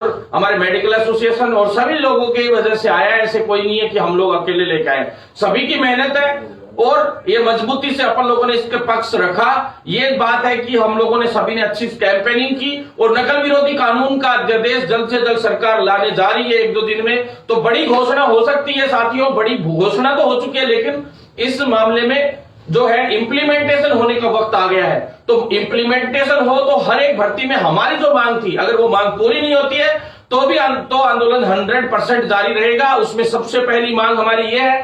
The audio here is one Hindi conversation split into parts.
हमारे मेडिकल एसोसिएशन और सभी लोगों की वजह से आया है। ऐसे कोई नहीं है कि हम लोग अकेले लेके आए, सभी की मेहनत है और ये मजबूती से अपन लोगों ने इसके पक्ष रखा। ये बात है कि हम लोगों ने सभी ने अच्छी कैंपेनिंग की और नकल विरोधी कानून का अध्यादेश जल्द से जल्द सरकार लाने जा रही है 1-2 दिन में। तो बड़ी घोषणा हो सकती है साथियों, बड़ी घोषणा तो हो चुकी है, लेकिन इस मामले में जो है इम्प्लीमेंटेशन होने का वक्त आ गया है। तो इम्प्लीमेंटेशन हो तो हर एक भर्ती में हमारी जो मांग थी, अगर वो मांग पूरी नहीं होती है तो भी आंदोलन 100% जारी रहेगा। उसमें सबसे पहली मांग हमारी ये है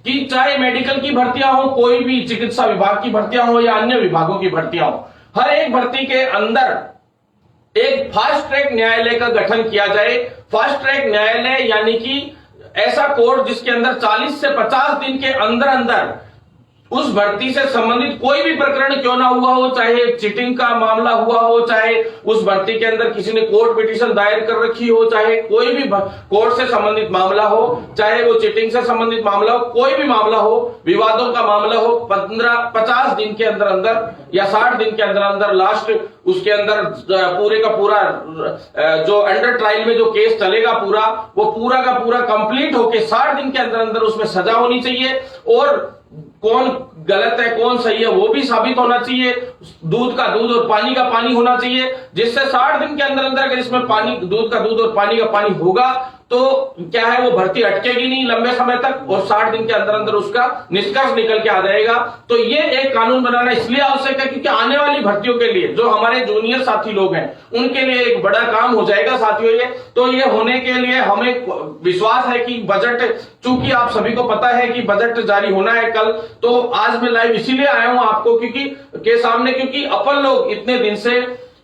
कि चाहे मेडिकल की भर्तियां हो, कोई भी चिकित्सा विभाग की भर्तियां हो या अन्य विभागों की भर्तियां हो, हर एक भर्ती के अंदर एक फास्ट ट्रैक न्यायालय का गठन किया जाए। फास्ट ट्रैक न्यायालय यानी कि ऐसा कोर्ट जिसके अंदर 40 से 50 दिन के अंदर अंदर उस भर्ती से संबंधित कोई भी प्रकरण क्यों ना हुआ हो, चाहे चीटिंग का मामला हुआ हो, चाहे उस भर्ती के अंदर किसी ने कोर्ट पिटीशन दायर कर रखी हो, चाहे कोई भी कोर्ट से संबंधित मामला हो, चाहे वो चीटिंग से संबंधित मामला हो, कोई भी मामला हो, विवादों का मामला हो, 50 दिन के अंदर अंदर या 60 दिन के अंदर अंदर लास्ट उसके अंदर पूरे का पूरा जो अंडर ट्रायल में जो केस चलेगा वो पूरा का पूरा कंप्लीट होके 60 दिन के अंदर अंदर उसमें सजा होनी चाहिए और कौन गलत है कौन सही है वो भी साबित होना चाहिए। दूध का दूध और पानी का पानी होना चाहिए, जिससे 60 दिन के अंदर अंदर अगर इसमें दूध का दूध और पानी का पानी होगा तो क्या है, वो भर्ती अटकेगी नहीं लंबे समय तक और 60 दिन के अंदर अंदर उसका निष्कर्ष निकल के आ जाएगा। तो ये एक कानून बनाना इसलिए आवश्यक है क्योंकि आने वाली भर्तियों के लिए जो हमारे जूनियर साथी लोग हैं उनके लिए एक बड़ा काम हो जाएगा साथियों ये। तो ये होने के लिए हमें विश्वास है कि बजट, चूंकि आप सभी को पता है कि बजट जारी होना है कल, तो आज मैं लाइव इसीलिए आया हूं आपको क्योंकि अपन लोग इतने दिन से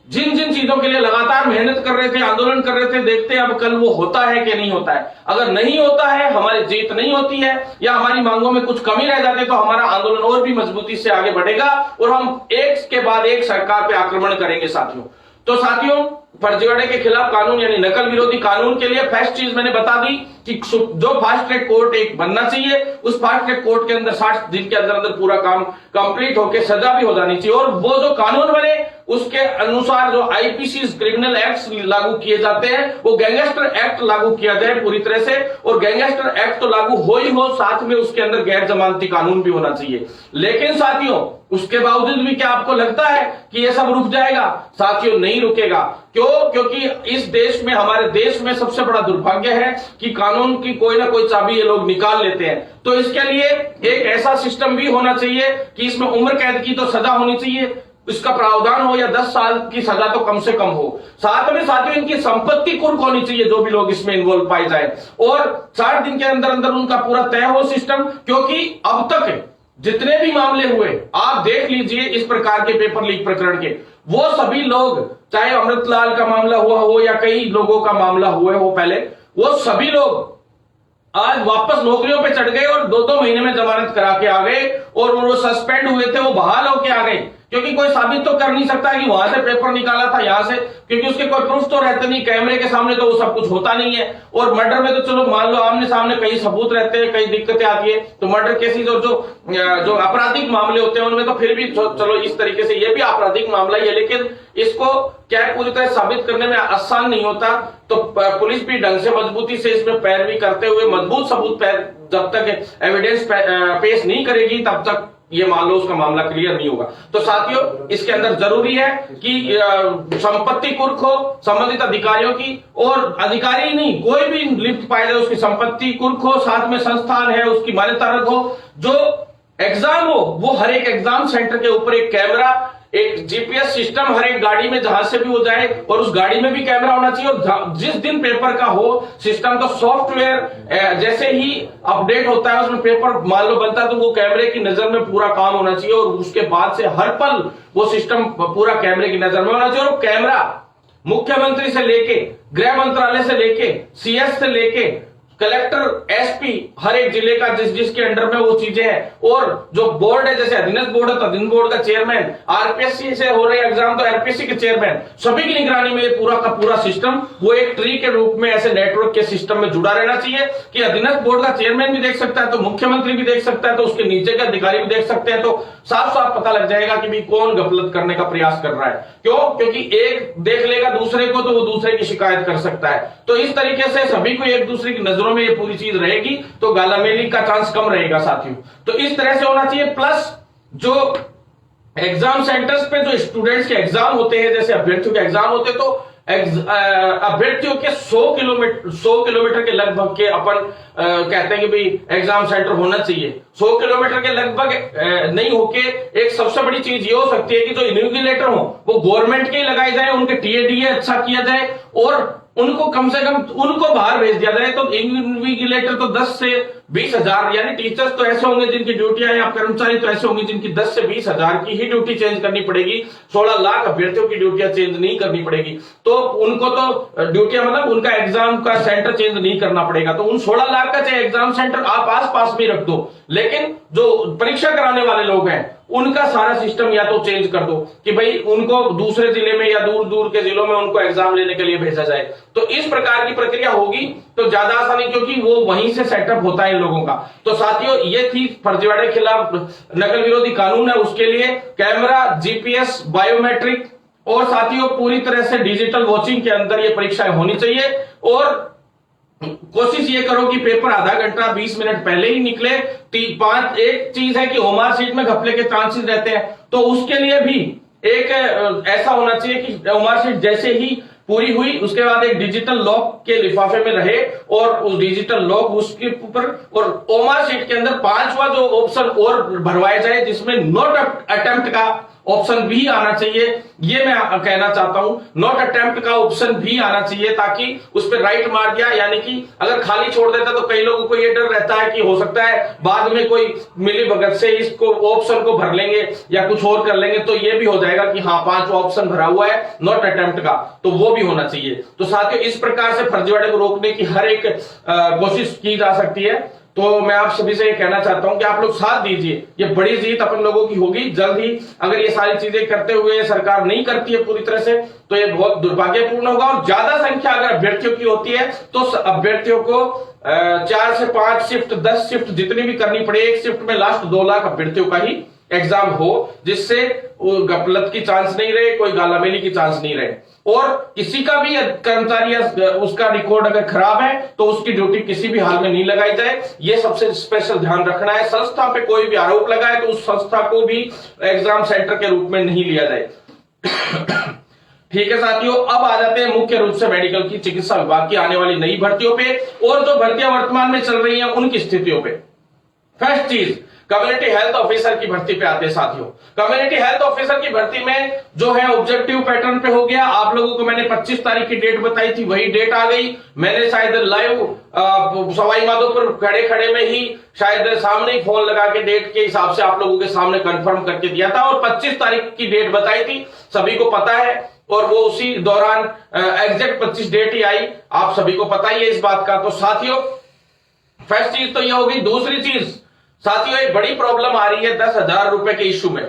जिन जिन चीजों के लिए लगातार मेहनत कर रहे थे, आंदोलन कर रहे थे, देखते हैं अब कल वो होता है कि नहीं होता है। अगर नहीं होता है, हमारी जीत नहीं होती है या हमारी मांगों में कुछ कमी रह जाती है तो हमारा आंदोलन और भी मजबूती से आगे बढ़ेगा और हम एक के बाद एक सरकार पे आक्रमण करेंगे साथियों। तो साथियों, फर्जीवाड़े के खिलाफ कानून यानी नकल विरोधी कानून के लिए फर्स्ट चीज मैंने बता दी कि जो फास्ट ट्रैक कोर्ट एक बनना चाहिए, उस फास्ट ट्रैक कोर्ट के अंदर 60 दिन के अंदर अंदर पूरा काम कंप्लीट होकर सजा भी हो जानी चाहिए और वो जो कानून बने उसके अनुसार जो आईपीसी क्रिमिनल एक्ट्स लागू किए जाते हैं वो गैंगस्टर एक्ट लागू किया जाए पूरी तरह से। और गैंगस्टर एक्ट तो लागू हो ही हो, साथ में उसके अंदर गैर जमानती कानून भी होना चाहिए। लेकिन साथियों, उसके बावजूद भी क्या आपको लगता है कि ये सब रुक जाएगा? साथियों, नहीं रुकेगा। क्यों? क्योंकि इस देश में, हमारे देश में सबसे बड़ा दुर्भाग्य है कि कानून की कोई ना कोई चाबी ये लोग निकाल लेते हैं। तो इसके लिए एक ऐसा सिस्टम भी होना चाहिए कि इसमें उम्र कैद की तो सजा होनी चाहिए, इसका प्रावधान हो या 10 साल की सजा तो कम से कम हो। साथ में साथियों इनकी संपत्ति कुर्क होनी चाहिए जो भी लोग इसमें इन्वॉल्व पाए जाए और 60 दिन के अंदर अंदर उनका पूरा तय हो सिस्टम। क्योंकि अब तक जितने भी मामले हुए आप देख लीजिए इस प्रकार के पेपर लीक प्रकरण के, वो सभी लोग, चाहे अमृतलाल का मामला हुआ हो या कई लोगों का मामला हुआ हो पहले, वो सभी लोग आज वापस नौकरियों पे चढ़ गए और 2-2 महीने में जमानत करा के आ गए और वो सस्पेंड हुए थे वो बहाल होके आ गए। क्योंकि कोई साबित तो कर नहीं सकता कि वहां से पेपर निकाला था यहां से, क्योंकि उसके कोई प्रूफ तो रहते नहीं, कैमरे के सामने तो वो सब कुछ होता नहीं है। और मर्डर में तो चलो मान लो आमने सामने कई सबूत रहते हैं, कई दिक्कतें आती है। तो मर्डर केसेस और जो आपराधिक मामले होते हैं उनमें तो फिर भी चलो इस तरीके से ये भी आपराधिक मामला ही है, लेकिन इसको क्या पूरी तरह साबित करने में आसान नहीं होता। तो पुलिस भी ढंग से मजबूती से इसमें पैरवी करते हुए मजबूत सबूत जब तक एविडेंस पेश नहीं करेगी तब तक ये मान लो उसका मामला क्लियर नहीं होगा। तो साथियों, इसके अंदर जरूरी है कि संपत्ति कुर्क हो संबंधित अधिकारियों की, और अधिकारी नहीं कोई भी लिप्त पाया जाए उसकी संपत्ति कुर्क हो, साथ में संस्थान है उसकी मान्यता रद्द हो, जो एग्जाम हो वो हर एक एग्जाम सेंटर के ऊपर एक कैमरा, एक जीपीएस सिस्टम हर एक गाड़ी में जहां से भी हो जाए और उस गाड़ी में भी कैमरा होना चाहिए। और जिस दिन पेपर का हो सिस्टम का सॉफ्टवेयर जैसे ही अपडेट होता है उसमें पेपर मान लो बनता है तो वो कैमरे की नजर में पूरा काम होना चाहिए और उसके बाद से हर पल वो सिस्टम पूरा कैमरे की नजर में होना चाहिए। और कैमरा मुख्यमंत्री से लेके, गृह मंत्रालय से लेके, सीएस से लेके कलेक्टर, एसपी हर एक जिले का जिसके अंडर में वो चीजें हैं, और जो बोर्ड है जैसे अधीनस्थ बोर्ड है तो अधीनस्थ बोर्ड का चेयरमैन, आरपीएससी से हो रहे एग्जाम तो आरपीएससी के चेयरमैन, सभी की निगरानी में ये पूरा का पूरा सिस्टम वो एक ट्री के रूप में ऐसे नेटवर्क के सिस्टम में जुड़ा रहना चाहिए कि अधीनस्थ बोर्ड का चेयरमैन भी देख सकता है तो मुख्यमंत्री भी देख सकता है तो उसके नीचे के अधिकारी भी देख सकते हैं, तो साफ साफ पता लग जाएगा कि भाई कौन गफलत करने का प्रयास कर रहा है। क्यों? क्योंकि एक देख लेगा दूसरे को तो वो दूसरे की शिकायत कर सकता है। तो इस तरीके से सभी को एक दूसरे की नजरों में ये पूरी चीज रहेगी तो गालामेली का चांस कम रहेगा साथियों। तो इस तरह से होना चाहिए। प्लस जो एग्जाम सेंटर्स पे जो स्टूडेंट्स के एग्जाम होते हैं, जैसे अभ्यर्थियों के एग्जाम होते हैं, तो अभ्यर्थियों के 100 किलोमीटर के लगभग के अपन कहते हैं कि भाई एग्जाम सेंटर होना चाहिए। 100 किलोमीटर के लगभग नहीं होके एक सबसे बड़ी चीज ये हो सकती है कि जो इन्विजिलेटर हो वो गवर्नमेंट के ही लगाए जाए, उनके टीएडीए अच्छा किया जाए और उनको कम से कम उनको बाहर भेज दिया जाए। तो इन्विजिलेटर तो 10 से 20 हजार, यानी टीचर्स तो ऐसे होंगे जिनकी ड्यूटियां या कर्मचारी तो ऐसे होंगे जिनकी 10 से 20 हजार की ही ड्यूटी चेंज करनी पड़ेगी। 16 लाख अभ्यर्थियों की ड्यूटियां चेंज नहीं करनी पड़ेगी, तो उनको तो ड्यूटियां मतलब उनका एग्जाम का सेंटर चेंज नहीं करना पड़ेगा। तो उन 16 लाख का चाहे एग्जाम सेंटर आप आस पास में रख दो, लेकिन जो परीक्षा कराने वाले लोग हैं उनका सारा सिस्टम या तो चेंज कर दो कि भाई उनको दूसरे जिले में या दूर दूर के जिलों में उनको एग्जाम लेने के लिए भेजा जाए। तो इस प्रकार की प्रक्रिया होगी तो ज्यादा आसानी, क्योंकि वो वहीं से सेटअप होता है इन लोगों का। तो साथियों ये थी फर्जीवाड़े के खिलाफ नकल विरोधी कानून है, उसके लिए कैमरा, जीपीएस, बायोमेट्रिक और साथियों पूरी तरह से डिजिटल वॉचिंग के अंदर ये परीक्षाएं होनी चाहिए। और कोशिश ये करो कि पेपर आधा घंटा 20 मिनट पहले ही निकले। एक चीज है कि ओमार सीट में घपले के चांसेस रहते हैं, तो उसके लिए भी एक ऐसा होना चाहिए कि ओमार सीट जैसे ही पूरी हुई उसके बाद एक डिजिटल लॉक के लिफाफे में रहे और उस डिजिटल लॉक उसके ऊपर और ओमार सीट के अंदर 5वां जो ऑप्शन और भरवाया जाए जिसमें नॉट अटेम्प्ट का ऑप्शन भी आना चाहिए। ये मैं कहना चाहता हूं, नॉट अटेम्प्ट का ऑप्शन भी आना चाहिए ताकि उस पर राइट मार दिया, यानी कि अगर खाली छोड़ देता तो कई लोगों को ये डर रहता है कि हो सकता है बाद में कोई मिली भगत से इसको ऑप्शन को भर लेंगे या कुछ और कर लेंगे, तो ये भी हो जाएगा कि हाँ 5वां ऑप्शन भरा हुआ है नॉट अटेम्प्ट का, तो वो भी होना चाहिए। तो साथियों इस प्रकार से फर्जीवाड़े को रोकने की हर एक कोशिश की जा सकती है। तो मैं आप सभी से ये कहना चाहता हूं कि आप लोग साथ दीजिए, ये बड़ी जीत अपन लोगों की होगी जल्द ही। अगर ये सारी चीजें करते हुए सरकार नहीं करती है पूरी तरह से तो ये बहुत दुर्भाग्यपूर्ण होगा। और ज्यादा संख्या अगर अभ्यर्थियों की होती है तो अभ्यर्थियों को 4 से 5 शिफ्ट 10 शिफ्ट जितनी भी करनी पड़े, एक शिफ्ट में लास्ट 2 लाख अभ्यर्थियों का ही एग्जाम हो, जिससे गफलत की चांस नहीं रहे, कोई गालामेली की चांस नहीं रहे। और किसी का भी कर्मचारी या उसका रिकॉर्ड अगर खराब है तो उसकी ड्यूटी किसी भी हाल में नहीं लगाई जाए, ये सबसे स्पेशल ध्यान रखना है। संस्था पे कोई भी आरोप लगाए तो उस संस्था को भी एग्जाम सेंटर के रूप में नहीं लिया जाए। ठीक है साथियों, अब आ जाते हैं मुख्य रूप से मेडिकल की चिकित्सा विभाग की आने वाली नई भर्तियों पे और जो भर्तियां वर्तमान में चल रही हैं उनकी स्थितियों पे। फर्स्ट चीज कम्युनिटी हेल्थ ऑफिसर की भर्ती पे आते हैं साथियों। कम्युनिटी हेल्थ ऑफिसर की भर्ती में जो है ऑब्जेक्टिव पैटर्न पे हो गया। आप लोगों को मैंने 25 तारीख की डेट बताई थी, वही डेट आ गई। मैंने शायद लाइव सवाई माधोपुर खड़े खड़े में ही शायद सामने ही फोन लगा के डेट के हिसाब से आप लोगों के सामने कंफर्म करके दिया था और 25 तारीख की डेट बताई थी, सभी को पता है। और वो उसी दौरान एग्जैक्ट 25 डेट ही आई, आप सभी को पता ही है इस बात का। तो साथियों फर्स्ट चीज तो ये होगी। दूसरी चीज साथियों एक बड़ी प्रॉब्लम आ रही है 10,000 रुपए के इश्यू में।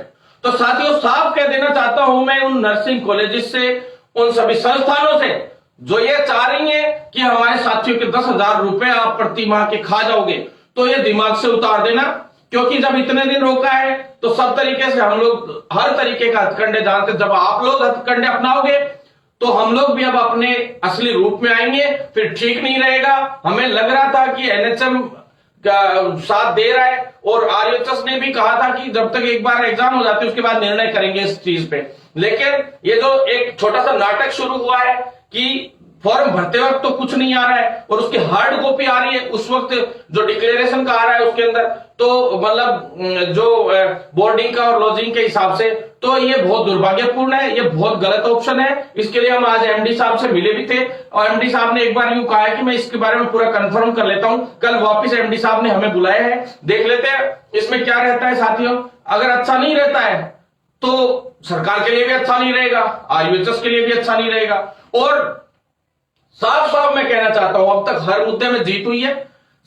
तो साथियों साफ कह देना चाहता हूं मैं उन नर्सिंग कॉलेजेस से, उन सभी संस्थानों से जो ये चाह रही है कि हमारे साथियों के 10,000 रुपए आप प्रति माह के खा जाओगे, तो ये दिमाग से उतार देना, क्योंकि जब इतने दिन रोका है तो सब तरीके से हम लोग हर तरीके का हथकंडे जानते। जब आप लोग हथकंडे अपनाओगे तो हम लोग भी अब अपने असली रूप में आएंगे, फिर ठीक नहीं रहेगा। हमें लग रहा था कि एनएचएम का साथ दे रहा है और आरएचएस ने भी कहा था कि जब तक एक बार एग्जाम हो जाते उसके बाद निर्णय करेंगे इस चीज पे। लेकिन ये जो एक छोटा सा नाटक शुरू हुआ है कि फॉर्म भरते वक्त तो कुछ नहीं आ रहा है और उसकी हार्ड कॉपी आ रही है उस वक्त जो डिक्लेरेशन का आ रहा है उसके अंदर, तो मतलब जो बोर्डिंग का और लॉजिंग के हिसाब से, तो ये बहुत दुर्भाग्यपूर्ण है, ये बहुत गलत ऑप्शन है। इसके लिए हम आज एमडी साहब से मिले भी थे और एमडी साहब ने एक बार यूं कहा है कि मैं इसके बारे में पूरा कंफर्म कर लेता हूं। कल वापस एमडी साहब ने हमें बुलाया है, देख लेते हैं इसमें क्या रहता है साथियों। अगर अच्छा नहीं रहता है तो सरकार के लिए भी अच्छा नहीं रहेगा, आरयूएचएस के लिए भी अच्छा नहीं रहेगा। और साफ साफ मैं कहना कहना चाहता हूं, अब तक हर मुद्दे में जीत हुई है।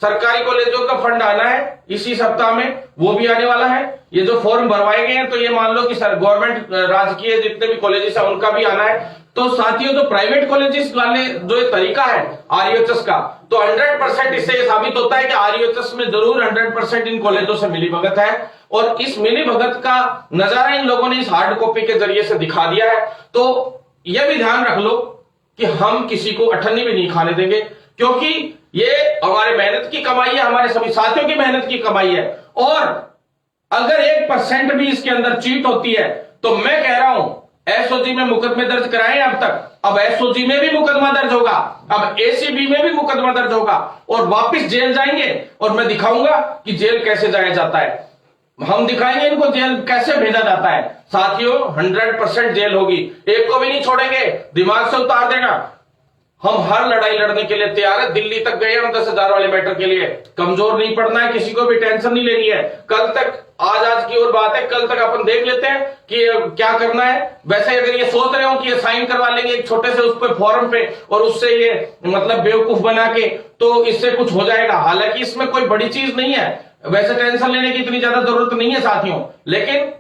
सरकारी कॉलेजों का फंड आना है इसी सप्ताह में, वो भी आने वाला है। ये जो फॉर्म भरवाए गए हैं तो ये मान लो कि सर गवर्नमेंट राजकीय जितने भी कॉलेजेस है उनका भी आना है। तो साथियों, जो प्राइवेट कॉलेजेस वाले जो ये तरीका है आरयूएचएस का, तो 100% इससे ये साबित होता है कि आरयूएचएस में जरूर 100% इन कॉलेजों से मिली भगत है। और इस मिली भगत का नजारा इन लोगों ने इस हार्ड कॉपी के जरिए से दिखा दिया है। तो यह भी ध्यान रख लो कि हम किसी को अठन्नी भी नहीं खाने देंगे, क्योंकि ये हमारे मेहनत की कमाई है, हमारे सभी साथियों की मेहनत की कमाई है। और अगर 1% भी इसके अंदर चीट होती है तो मैं कह रहा हूं एसओजी में मुकदमे दर्ज कराए अब तक, अब एसओजी में भी मुकदमा दर्ज होगा, अब एसीबी में भी मुकदमा दर्ज होगा और वापस जेल जाएंगे। और मैं दिखाऊंगा कि जेल कैसे जाया जाता है, हम दिखाएंगे इनको जेल कैसे भेजा जाता है। साथियों, 100% जेल होगी, एक को भी नहीं छोड़ेंगे, दिमाग से उतार देगा। हम हर लड़ाई लड़ने के लिए तैयार है। दिल्ली तक गए हम 10,000 वाले मैटर के लिए, कमजोर नहीं पड़ना है, किसी को भी टेंशन नहीं लेनी है। कल तक आज की और बात है, कल तक अपन देख लेते हैं कि क्या करना है। वैसे अगर ये सोच रहे हो कि ये साइन करवा लेंगे एक छोटे से उस पे फॉर्म पे और उससे ये मतलब बेवकूफ बना के, तो इससे कुछ हो जाएगा। हालांकि इसमें कोई बड़ी चीज नहीं है, वैसे टेंशन लेने की इतनी ज्यादा जरूरत नहीं है साथियों। लेकिन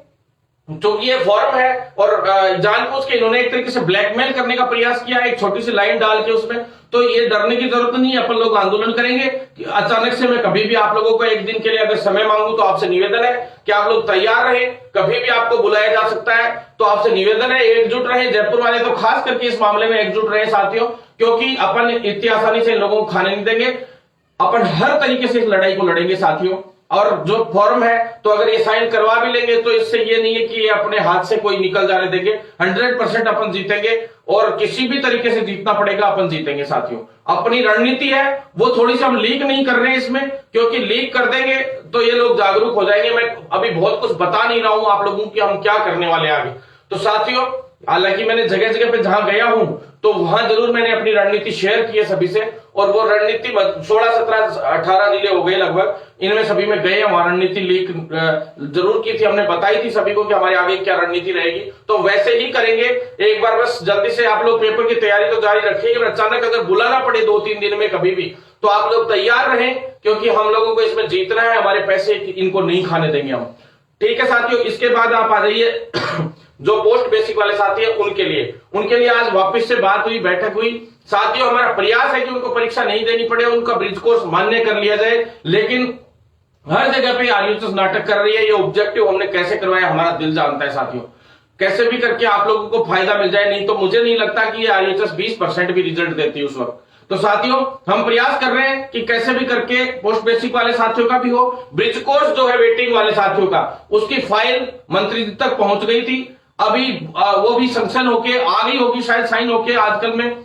क्योंकि ये फॉर्म है और जानबूझ के इन्होंने एक तरीके से ब्लैकमेल करने का प्रयास किया है, एक छोटी सी लाइन डाल के उसमें, तो ये डरने की जरूरत नहीं है। अपन लोग आंदोलन करेंगे कि अचानक से मैं कभी भी आप लोगों को एक दिन के लिए अगर समय मांगू तो आपसे निवेदन है कि आप लोग तैयार रहे, कभी भी आपको बुलाया जा सकता है। तो आपसे निवेदन है, एकजुट रहे। जयपुर वाले तो खास करके इस मामले में एकजुट रहे साथियों, क्योंकि अपन इतनी आसानी से इन लोगों को खाने नहीं देंगे। अपन हर तरीके से इस लड़ाई को लड़ेंगे साथियों। और जो फॉर्म है, तो अगर ये साइन करवा भी लेंगे तो इससे ये नहीं है कि ये अपने हाथ से कोई निकल जाने देंगे। 100% अपन जीतेंगे और किसी भी तरीके से जीतना पड़ेगा, अपन जीतेंगे साथियों। अपनी रणनीति है वो थोड़ी सी हम लीक नहीं कर रहे हैं इसमें, क्योंकि लीक कर देंगे तो ये लोग जागरूक हो जाएंगे। मैं अभी बहुत कुछ बता नहीं रहा हूं आप लोगों की हम क्या करने वाले आगे। तो साथियों, हालांकि मैंने जगह जगह पे जहां गया हूं तो वहां जरूर मैंने अपनी रणनीति शेयर की है सभी से, और वो रणनीति 16, 17, 18 जिले हो गए लगभग, इनमें सभी में गए। हमारी रणनीति लीक जरूर की थी, हमने बताई थी सभी को कि हमारी आगे क्या रणनीति रहेगी। तो वैसे ही करेंगे। एक बार बस जल्दी से आप लोग पेपर की तैयारी तो जारी रखेंगे, अचानक अगर बुलाना पड़े 2-3 दिन में कभी भी, तो आप लोग तैयार रहें, क्योंकि हम लोगों को इसमें जीतना है। हमारे पैसे इनको नहीं खाने देंगे हम, ठीक है साथियों। इसके बाद आप आ जाइए जो पोस्ट बेसिक वाले साथी हैं उनके लिए आज वापस से बात हुई, बैठक हुई। साथियों, हमारा प्रयास है कि उनको परीक्षा नहीं देनी पड़े, उनका ब्रिज कोर्स मान्य कर लिया जाए। लेकिन हर जगह पे आरयूएचएस नाटक कर रही है। ये ऑब्जेक्टिव हमने कैसे करवाया हमारा दिल जानता है साथियों। कैसे भी करके आप लोगों को फायदा मिल जाए, नहीं तो मुझे नहीं लगता कि ये आरयूएचएस 20% भी रिजल्ट देती है उस वक्त। तो साथियों, हम प्रयास कर रहे हैं कि कैसे भी करके पोस्ट बेसिक वाले साथियों का भी हो। ब्रिज कोर्स जो है वेटिंग वाले साथियों का, उसकी फाइल मंत्री जी तक पहुंच गई थी, अभी वो भी सैंक्शन होके आ गई होगी, शायद साइन होके आजकल में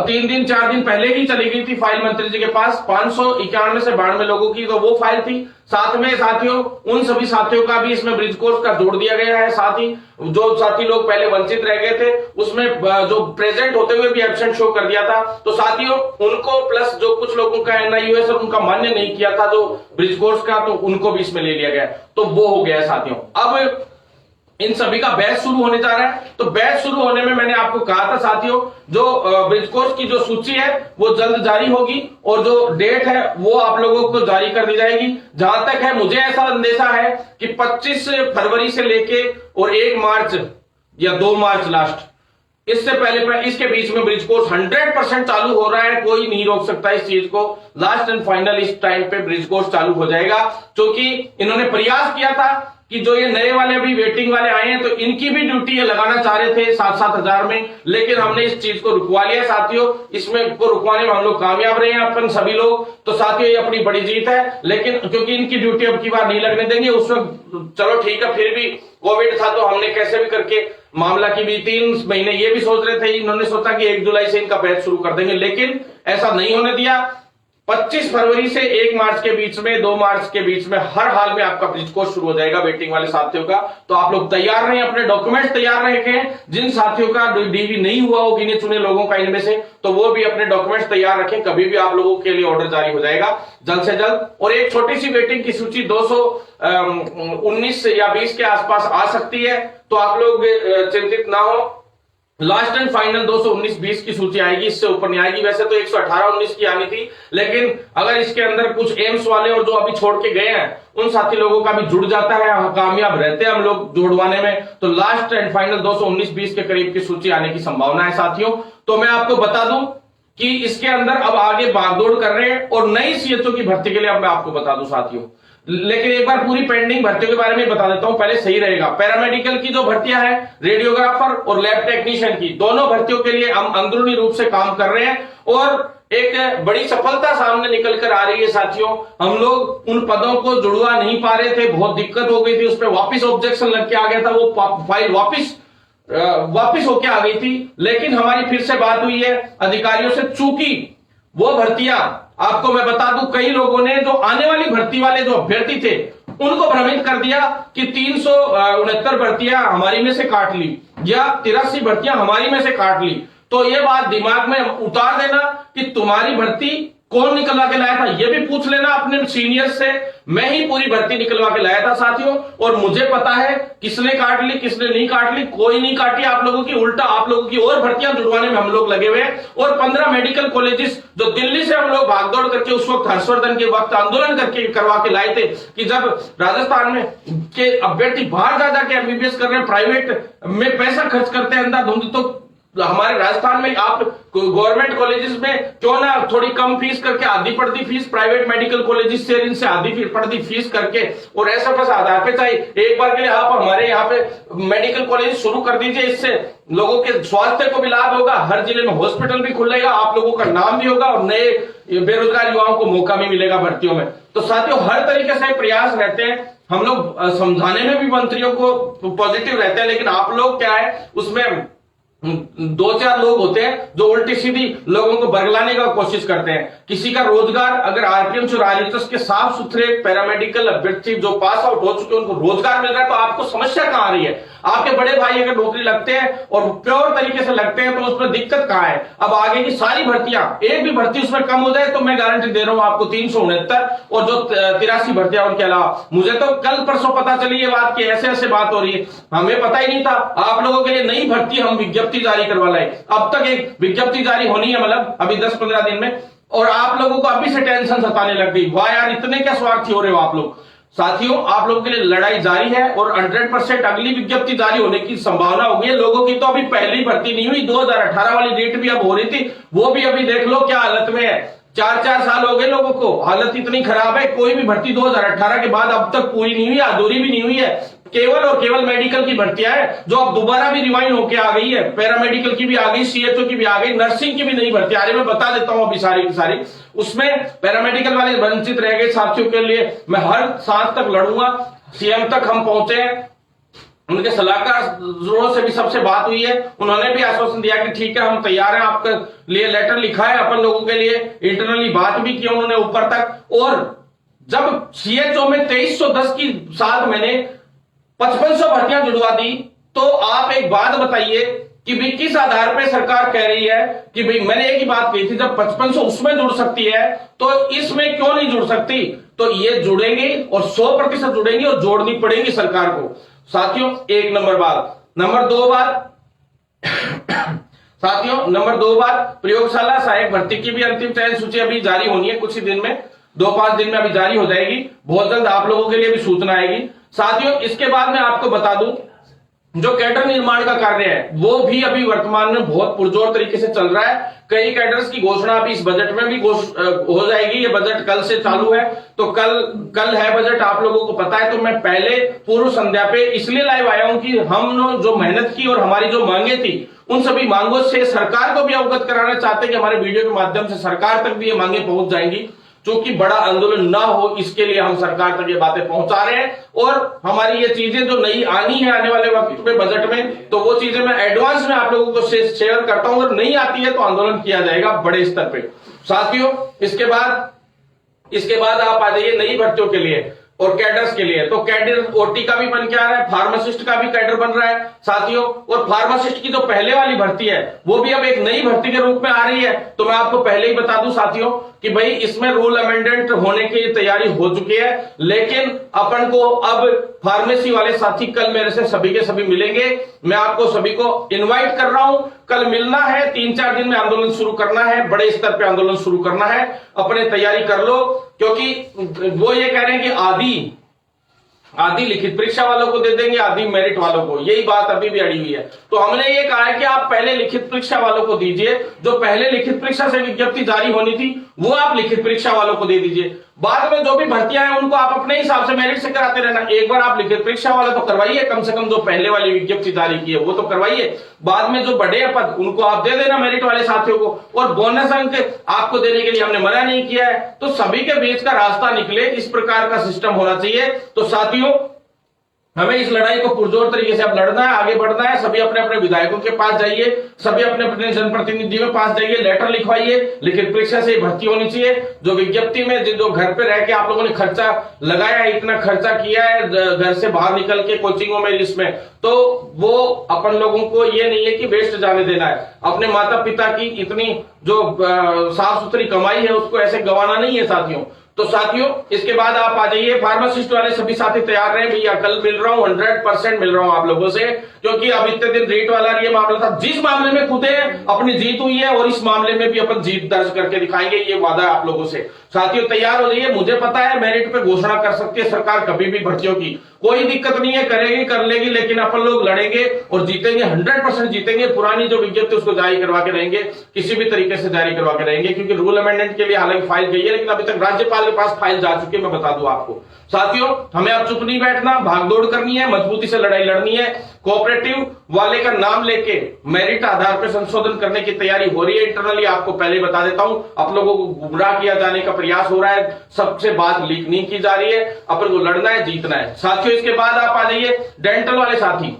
3 दिन 4 दिन पहले ही चली गई थी फाइल मंत्री जी के पास। 591 से 92 लोगों की तो वो फाइल थी। साथ में साथियों, उन सभी साथियों का भी इसमें ब्रिज कोर्स का जोड़ दिया गया है। साथ ही जो साथी लोग पहले वंचित रह गए थे उसमें जो प्रेजेंट होते हुए भी एब्सेंट शो कर दिया था, तो साथियों उनको प्लस जो कुछ लोगों का एनआईयूएस और उनका मान्य नहीं किया था जो ब्रिज कोर्स का, तो उनको भी इसमें ले लिया गया। तो वो हो गया है साथियों। अब इन सभी का बैच शुरू होने जा रहा है। तो बैच शुरू होने में मैंने आपको कहा था साथियों, जो ब्रिज कोर्स की जो सूची है वो जल्द जारी होगी और जो डेट है वो आप लोगों को जारी कर दी जाएगी। जहां तक है मुझे ऐसा अंदेशा है कि 25 फरवरी से लेके और 1 मार्च या 2 मार्च लास्ट, इससे पहले इसके बीच में ब्रिज कोर्स 100% चालू हो रहा है। कोई नहीं रोक सकता इस चीज को। लास्ट एंड फाइनल इस टाइम पे ब्रिज कोर्स चालू हो जाएगा, क्योंकि इन्होंने प्रयास किया था कि जो ये नए वाले अभी वेटिंग वाले आए हैं तो इनकी भी ड्यूटी ये लगाना चाह रहे थे 7-7 हजार में, लेकिन हमने इस चीज को रुकवा लिया साथियों। इसमें को रुकवाने में हम लोग कामयाब रहे हैं अपन सभी लोग। तो साथियों, ये अपनी बड़ी जीत है। लेकिन क्योंकि इनकी ड्यूटी अब की बार नहीं लगने देंगे, उस वक्त चलो ठीक है, फिर भी कोविड था तो हमने कैसे भी करके मामला की भी 3 महीने ये भी सोच रहे थे, इन्होंने सोचा कि 1 जुलाई से इनका बैच शुरू कर देंगे, लेकिन ऐसा नहीं होने दिया। 25 फरवरी से 1 मार्च के बीच में, 2 मार्च के बीच में हर हाल में आपका ब्रिज कोर्स शुरू हो जाएगा वेटिंग वाले साथियों का। तो आप लोग तैयार रहें, अपने डॉक्यूमेंट तैयार रखें। जिन साथियों का डीवी नहीं हुआ हो गिने चुने लोगों का इनमें से, तो वो भी अपने डॉक्यूमेंट्स तैयार रखें। कभी भी आप लोगों के लिए ऑर्डर जारी हो जाएगा जल्द से जल्द। और एक छोटी सी वेटिंग की सूची 219 या 20 के आसपास आ सकती है, तो आप लोग चिंतित ना हो। लास्ट एंड फाइनल 219-20 की सूची आएगी, इससे ऊपर नहीं आएगी। वैसे तो 118-19 की आनी थी, लेकिन अगर इसके अंदर कुछ एम्स वाले और जो अभी छोड़ के गए हैं उन साथी लोगों का भी जुड़ जाता है, कामयाब रहते हैं हम लोग जोड़वाने में, तो लास्ट एंड फाइनल 219-20 के करीब की सूची आने की संभावना है साथियों। तो मैं आपको बता दूं कि इसके अंदर अब आगे भागदौड़ कर रहे हैं और नई सीएचओ की भर्ती के लिए अब मैं आपको बता दूं साथियों, लेकिन एक बार पूरी पेंडिंग भर्तियों के बारे में बता देता हूं, पहले सही रहेगा। पैरामेडिकल की जो भर्तियां हैं, रेडियोग्राफर और लैब टेक्नीशियन की, दोनों भर्तियों के लिए हम अंदरूनी रूप से काम कर रहे हैं और एक बड़ी सफलता सामने निकल कर आ रही है साथियों। हम लोग उन पदों को जुड़वा नहीं पा रहे थे, बहुत दिक्कत हो गई थी, उस पर वापिस ऑब्जेक्शन लग के आ गया था, वो फाइल वापिस होके आ गई थी, लेकिन हमारी फिर से बात हुई है अधिकारियों से, चूंकि वो भर्तियां आपको मैं बता दूं, कई लोगों ने जो आने वाली भर्ती वाले जो अभ्यर्थी थे उनको भ्रमित कर दिया कि 369 भर्तियां हमारी में से काट ली या 83 भर्तियां हमारी में से काट ली। तो ये बात दिमाग में उतार देना कि तुम्हारी भर्ती कौन निकलवा के लाया था, ये भी पूछ लेना अपने सीनियर से। मैं ही पूरी भर्ती निकलवा के लाया था साथियों, और मुझे पता है किसने काट ली किसने नहीं काट ली, कोई नहीं काटी आप लोगों की, उल्टा आप लोगों की और भर्तियां जुड़वाने में हम लोग लगे हुए हैं। और 15 मेडिकल कॉलेजेस जो दिल्ली से हम लोग भागदौड़ करके उस वक्त हर्षवर्धन के वक्त आंदोलन करके करवा के लाए थे कि जब राजस्थान में के अभ्यर्थी बाहर जा जाके एमबीबीएस कर रहे हैं, प्राइवेट में पैसा खर्च करते हैं अंधाधुंध, तो हमारे राजस्थान में आप गवर्नमेंट कॉलेजेस में क्यों ना थोड़ी कम फीस करके आधी पड़ती फीस प्राइवेट मेडिकल कॉलेजेस से इनसे आधी पड़ती फीस करके और ऐसा बस आधार पे चाहिए एक बार के लिए आप हमारे यहाँ पे मेडिकल कॉलेज शुरू कर दीजिए। इससे लोगों के स्वास्थ्य को भी लाभ होगा, हर जिले में हॉस्पिटल भी खुलेगा, आप लोगों का नाम भी होगा और नए बेरोजगार युवाओं को मौका भी मिलेगा भर्तियों में। तो साथियों हर तरीके से प्रयास रहते हैं, हम लोग समझाने में भी मंत्रियों को पॉजिटिव रहते हैं, लेकिन आप लोग क्या है उसमें 2-4 लोग होते हैं जो उल्टी सीधी लोगों को बरगलाने का कोशिश करते हैं। किसी का रोजगार अगर आरपीएम और आरएचएस के साफ सुथरे पैरामेडिकल अभ्यर्थी जो पास आउट हो चुके उनको रोजगार मिल रहा है, तो आपको समस्या कहां आ रही है? आपके बड़े भाई अगर नौकरी लगते हैं और प्योर तरीके से लगते हैं तो उसमें दिक्कत कहां है? अब आगे की सारी भर्तियां, एक भी भर्ती उसमें कम हो जाए तो मैं गारंटी दे रहा हूं आपको 369 और जो 83 भर्तियां उनके अलावा। मुझे तो कल परसों पता चली ये बात कि ऐसे ऐसे बात हो रही है, हमें पता ही नहीं था। आप लोगों के लिए नई भर्ती हम विज्ञप्ति जारी करवा लाए, अब तक एक विज्ञप्ति जारी होनी है, मतलब अभी 10-15 दिन में, और आप लोगों को अभी से टेंशन सताने लग गई। वाह यार इतने क्या स्वार्थी हो रहे हो आप लोग। साथियों आप लोगों के लिए लड़ाई जारी है और 100% अगली विज्ञप्ति जारी होने की संभावना होगी। लोगों की तो अभी पहली भर्ती नहीं हुई, 2018 वाली डेट भी अब हो रही थी, वो भी अभी देख लो क्या हालत में है। 4-4 साल हो गए लोगों को, हालत इतनी खराब है, कोई भी भर्ती 2018 के बाद अब तक पूरी नहीं हुई, अधूरी भी नहीं हुई है। केवल और केवल मेडिकल की भर्तियां है जो अब दोबारा भी रिवाइंड होके आ गई है, पैरामेडिकल की भी आ गई, सीएचओ की भी आ गई, नर्सिंग की भी नई भर्ती आ रही है। मैं बता देता हूं अभी सारी की सारी, उसमें पैरामेडिकल वाले वंचित रह गए साथियों के लिए मैं हर सांस तक लड़ूंगा। सीएम तक हम पहुंचे हैं, उनके सलाहकार से भी सबसे बात हुई है, उन्होंने भी आश्वासन दिया कि ठीक है हम तैयार हैं, आपके लिए लेटर लिखा है अपन लोगों के लिए, इंटरनली बात भी की उन्होंने ऊपर तक। और जब सीएचओ में 2310 की साथ मैंने 5500 भर्तियां जुड़वा दी, तो आप एक बात बताइए कि भाई किस आधार पे सरकार कह रही है कि भाई मैंने एक ही बात कही थी, जब 5500 उसमें जुड़ सकती है तो इसमें क्यों नहीं जुड़ सकती? तो ये जुड़ेंगे और 100% जुड़ेंगे और जोड़नी पड़ेगी सरकार को। साथियों एक नंबर बात। नंबर 2 बात साथियों नंबर 2 बात, प्रयोगशाला सहायक भर्ती की भी अंतिम चयन सूची अभी जारी होनी है, कुछ ही दिन में, 2-5 दिन में अभी जारी हो जाएगी, बहुत जल्द आप लोगों के लिए भी सूचना आएगी। साथियों इसके बाद मैं आपको बता दूं जो कैडर निर्माण का कार्य है वो भी अभी वर्तमान में बहुत पुरजोर तरीके से चल रहा है। कई कैडर्स की घोषणा अभी इस बजट में भी हो जाएगी, ये बजट कल से चालू है, तो कल है बजट, आप लोगों को पता है। तो मैं पहले पूर्व संध्या पे इसलिए लाइव आया हूं कि हम जो मेहनत की और हमारी जो मांगे थी उन सभी मांगों से सरकार को भी अवगत कराना चाहते हैं कि हमारे वीडियो के माध्यम से सरकार तक भी ये मांगे पहुंच जाएंगी, क्योंकि बड़ा आंदोलन ना हो इसके लिए हम सरकार तक ये बातें पहुंचा रहे हैं। और हमारी ये चीजें जो नई आनी है आने वाले वक्त में बजट में, तो वो चीजें मैं एडवांस में आप लोगों को शेयर करता हूं, अगर नहीं आती है तो आंदोलन किया जाएगा बड़े स्तर पे। साथियों इसके बाद आप आ जाइए नई भर्तियों के लिए, और कैडर्स के लिए। तो कैडर ओटी का भी बन के आ रहा है, फार्मासिस्ट का भी कैडर बन रहा है साथियों। और फार्मासिस्ट की जो पहले वाली भर्ती है वो भी अब एक नई भर्ती के रूप में आ रही है। तो मैं आपको पहले ही बता दूं साथियों कि भाई इसमें रूल अमेंडमेंट होने की तैयारी हो चुकी है, लेकिन अपन को अब फार्मेसी वाले साथी कल मेरे से सभी के सभी मिलेंगे। मैं आपको सभी को इनवाइट कर रहा हूं, कल मिलना है, 3-4 दिन में आंदोलन शुरू करना है, बड़े स्तर पे आंदोलन शुरू करना है, अपने तैयारी कर लो। क्योंकि वो ये कह रहे हैं कि आधी लिखित परीक्षा वालों को दे देंगे, आधी मेरिट वालों को, यही बात अभी भी अड़ी हुई है। तो हमने ये कहा है कि आप पहले लिखित परीक्षा वालों को दीजिए, जो पहले लिखित परीक्षा से विज्ञप्ति जारी होनी थी वो आप लिखित परीक्षा वालों को दे दीजिए। बाद में जो भी भर्तियां हैं उनको आप अपने हिसाब से मेरिट से कराते रहना। एक बार आप लिखित परीक्षा वाला तो करवाइए, कम से कम जो पहले वाली विज्ञप्ति जारी की है वो तो करवाइए। बाद में जो बड़े पद उनको आप दे देना मेरिट वाले साथियों को, और बोनस अंक आपको देने के लिए हमने मना नहीं किया है। तो सभी के बीच का रास्ता निकले, इस प्रकार का सिस्टम होना चाहिए। तो साथियों हमें इस लड़ाई को पुरजोर तरीके से अब लड़ना है, आगे बढ़ना है। सभी अपने अपने विधायकों के पास जाइए, सभी अपने अपने जनप्रतिनिधियों के पास जाइए, लेटर लिखवाइए, लिखित परीक्षा से भर्ती होनी चाहिए। जो विज्ञप्ति में जो घर पे रह के आप लोगों ने खर्चा लगाया, इतना खर्चा किया है घर से बाहर निकल के कोचिंगों में, इसमें तो वो अपन लोगों को ये नहीं है कि वेस्ट जाने देना है। अपने माता पिता की इतनी जो साफ सुथरी कमाई है उसको ऐसे गंवाना नहीं है साथियों। तो साथियों इसके बाद आप आ जाइए, फार्मासिस्ट वाले सभी साथी तैयार रहे भैया, कल मिल रहा हूं, 100% मिल रहा हूं आप लोगों से। क्योंकि अब इतने दिन रीट वाला ये मामला था, जिस मामले में कूदे अपनी जीत हुई है, और इस मामले में भी अपन जीत दर्ज करके दिखाएंगे, ये वादा है आप लोगों से। साथियों तैयार हो जाइए, मुझे पता है मेरिट पे घोषणा कर सकती है सरकार कभी भी भर्तियों की, कोई दिक्कत नहीं है, करेगी कर लेगी, लेकिन अपन लोग लड़ेंगे और जीतेंगे, 100% जीतेंगे। पुरानी जो विज्ञप्ति उसको जारी करवा के रहेंगे, किसी भी तरीके से जारी करवा के रहेंगे, क्योंकि रूल अमेंडमेंट के लिए हालांकि फाइल गई है, लेकिन अभी तक राज्यपाल के पास फाइल जा चुकी है, मैं बता दूं आपको। साथियों हमें अब चुप नहीं बैठना, भागदौड़ करनी है, मजबूती से लड़ाई लड़नी है। कोऑपरेटिव वाले का नाम लेके मेरिट आधार पर संशोधन करने की तैयारी हो रही है इंटरनली, आपको पहले बता देता हूं। आप लोगों को गुमराह किया जाने का प्रयास हो रहा है, सबसे बात लीक नहीं की जा रही है, अपन को लड़ना है, जीतना है साथियों। इसके बाद आप आ जाइए डेंटल वाले साथी,